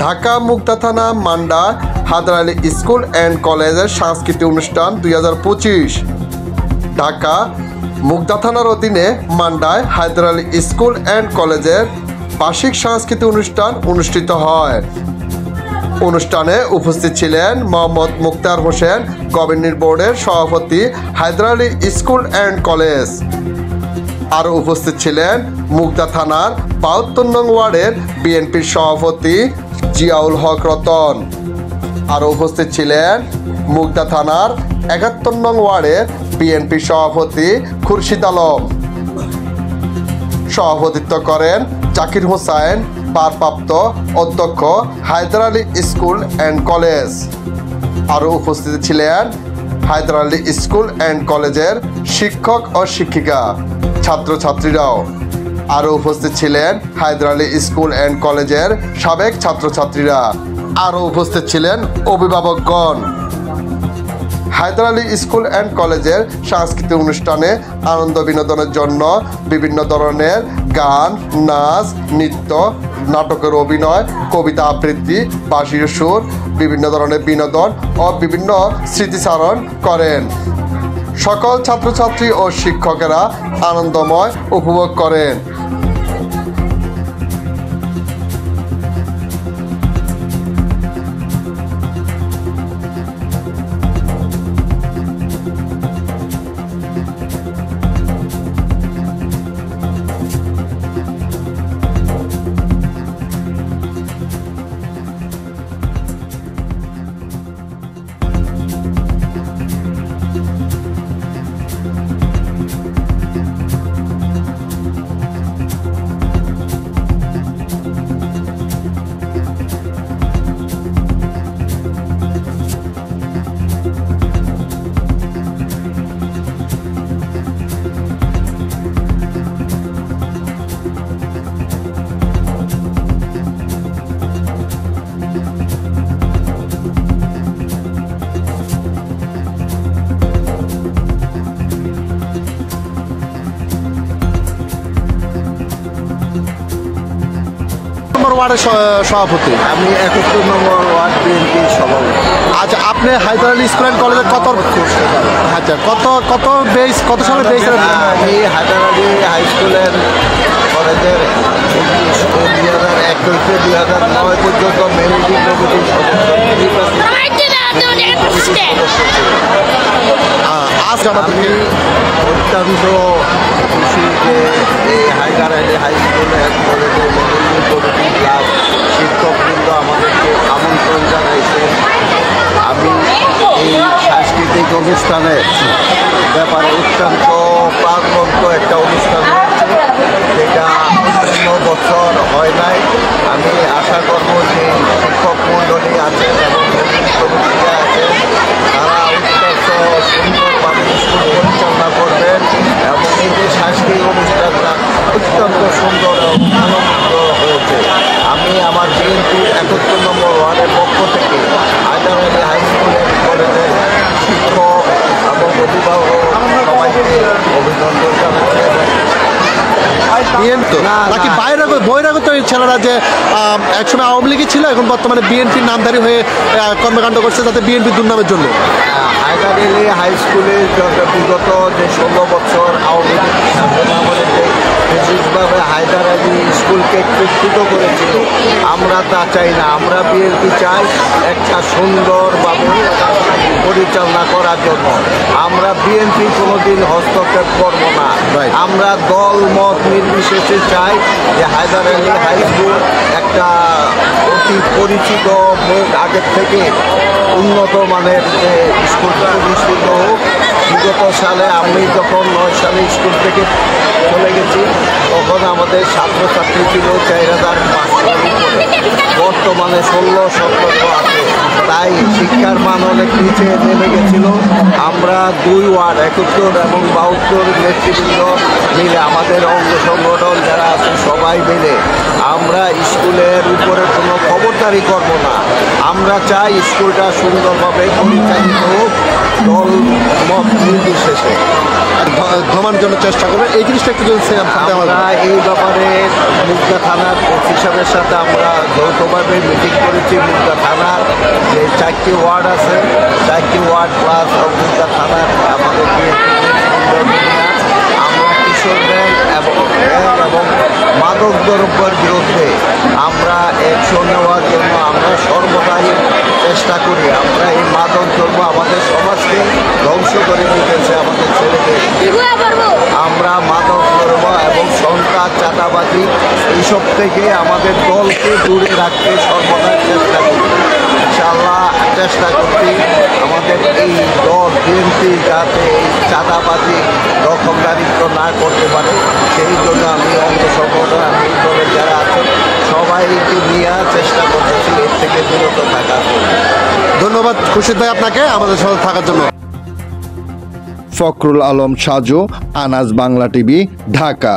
ঢাকা মুগদা থানা মান্ডা Haider Ali school and কলেজের সাংস্কৃতিক অনুষ্ঠান 2025। ঢাকা মুগদা থানার অধীনে মান্ডায় হায়দার আলী স্কুল অ্যান্ড কলেজের বার্ষিক সাংস্কৃতিক অনুষ্ঠান অনুষ্ঠিত হয়। অনুষ্ঠানে উপস্থিত ছিলেন মোহাম্মদ মুক্তার হোসেন, গভর্নিং বোর্ডের সভাপতি, Haider Ali school and college. আরও উপস্থিত ছিলেন মুগদা থানার ৭২ নং ওয়ার্ডের বিএনপির সভাপতি জিয়াউল হক রতন। আরও উপস্থিত ছিলেন মুগদা থানার ৭১ নং ওয়ার্ডের বিএনপির সভাপতি খুরশিদ আলম। সভাপতিত্ব করেন জাকির হোসাইন, ভারপ্রাপ্ত অধ্যক্ষ, Haider Ali school and college. আরও উপস্থিত ছিলেন হায়দার আলী স্কুল অ্যান্ড কলেজের শিক্ষক ও শিক্ষিকা, ছাত্রছাত্রীরাও। আরও উপস্থিত ছিলেন হায়দার আলী স্কুল অ্যান্ড কলেজের সাবেক ছাত্রছাত্রীরা। আরও উপস্থিত ছিলেন অভিভাবকগণ। হায়দার আলী স্কুল অ্যান্ড কলেজের সাংস্কৃতিক অনুষ্ঠানে আনন্দ বিনোদনের জন্য বিভিন্ন ধরনের গান, নাচ, নৃত্য, নাটকের অভিনয়, কবিতা আবৃত্তি, বাঁশির সুর, বিভিন্ন ধরনের বিনোদন ও বিভিন্ন স্মৃতিচারণ করেন। সকল ছাত্রছাত্রী ও শিক্ষকেরা আনন্দময় উপভোগ করেন। ওয়ার্ডের সভাপতি, আমি ৭১ নম্বর ওয়ার্ড বিএনপির সভাপতি। আচ্ছা, আপনি হায়দার আলী স্কুল অ্যান্ড কলেজের কত বেস, কত সালে বেস? আমি হায়দার আলী হাই স্কুলের কলেজের 2001 থেকে 2009 পর্যন্ত মেরিটি কমিটির সদস্য। আমি অত্যন্ত খুশি যে এই Haider Ali high school and কলেজের মেরিটি কমিটি ক্লাব শিক্ষকবৃন্দ আমাদেরকে আমন্ত্রণ জানাইছে। আমি এই সাংস্কৃতিক অনুষ্ঠানের ব্যাপারে অত্যন্ত প্রাণবন্ত একটা অনুষ্ঠান হচ্ছে, যেটা অন্য বছর হয় নাই। আমি আশা করব যে শিক্ষক মণ্ডলী আছেন এবং কমিটিরা আছেন, তারা অত্যন্ত সুন্দরভাবে স্কুল পরিচালনা করবেন এবং এই যে সাংস্কৃতিক অনুষ্ঠানটা অত্যন্ত সুন্দর আনন্দ হয়েছে। আমি আমার বিএনপির ৭১ নম্বর ওয়ার্ডের পক্ষ থেকে Haider Ali high school and কলেজের শিক্ষক এবং অভিভাবক সবাইকে অভিনন্দন জানাচ্ছি। নাকি বহিরাগত ছেলেরা যে একসময় আওয়ামী লীগই ছিল, এখন বর্তমানে বিএনপির নামধারী হয়ে কর্মকাণ্ড করছে, যাতে বিএনপি দুর্নামের জন্য? হায়দার আলী হাই স্কুলে বিগত যে ১৬ বছর আওয়ামী লীগ বিশেষভাবে হায়দার আলী স্কুলকে কৃতিত্ব করেছিল, আমরা তা চাই না। আমরা বিএনপি চাই একটা সুন্দরভাবে পরিচালনা করার জন্য। আমরা বিএনপি কোনোদিন হস্তক্ষেপ করব না। আমরা দল মত নির্বিশেষে চাই যে হায়দার আলী হাই স্কুল একটা অতি পরিচিত মুখ, আগের থেকে উন্নত মানের যে স্কুল প্রতিষ্ঠিত হোক। বিগত সালে আমি যখন ৯ সালে স্কুল থেকে চলে গেছি, তখন আমাদের ছাত্রছাত্রী ছিল ৪,৫০০ উপরে, বর্তমানে ১৬-১৭ আছে। তাই শিক্ষার মান অনেক নিচে নেমে গেছিল। আমরা ২ ওয়ার্ড ৭১ এবং ৭২ নেতৃবৃন্দ মিলে, আমাদের অঙ্গ সংগঠন যারা আছে সবাই মিলে আমরা স্কুলের উপরে কোনো খবরদারি করব না। আমরা চাই স্কুলটা সুন্দরভাবে পরিচালিত হোক, দল মত নির্বিশেষে। দমানোর জন্য চেষ্টা করবেন, এই জিনিসটা একটু যদি জানতে আমরা এই ব্যাপারে মুগদা থানার ওসি সাহেবের সাথে আমরা যৌথভাবে মিটিং করেছি। মুগদা থানার যে 4টি ওয়ার্ড আছে, 4টি ওয়ার্ড প্লাস মুগদা থানার আমাদের আমরা কিশোরদের এবং মাদক দ্রব্যের বিরুদ্ধে আমরা অ্যাকশন নেওয়ার জন্য আমরা সর্বদাই চেষ্টা করি। আমরা এই মাদক দ্রব্য আমাদের সমাজকে ধ্বংস করে দিতেছে, আমাদের ছেলেদের। আমরা মাদক দ্রব্য এবং সন্ত্রাস, চাঁদাবাজি এইসব থেকে আমাদের দলকে দূরে রাখতে সর্বদা চেষ্টা করি। ইনশাআল্লাহ চেষ্টা করছি আমাদের এই দল বিএনপি যাতে এই চাঁদাবাজি দখলদারিত্ব না করতে পারে, সেই জন্য আমি অঙ্গ সংগঠন, আমি এই দলের যারা আছেন সবাইকে নিয়ে চেষ্টা করতেছি এর থেকে বিরত থাকার জন্য। ধন্যবাদ খুরশিদ ভাই আপনাকে আমাদের সাথে থাকার জন্য। ফখরুল আলম সাজু, আনাজ বাংলা টিভি, ঢাকা।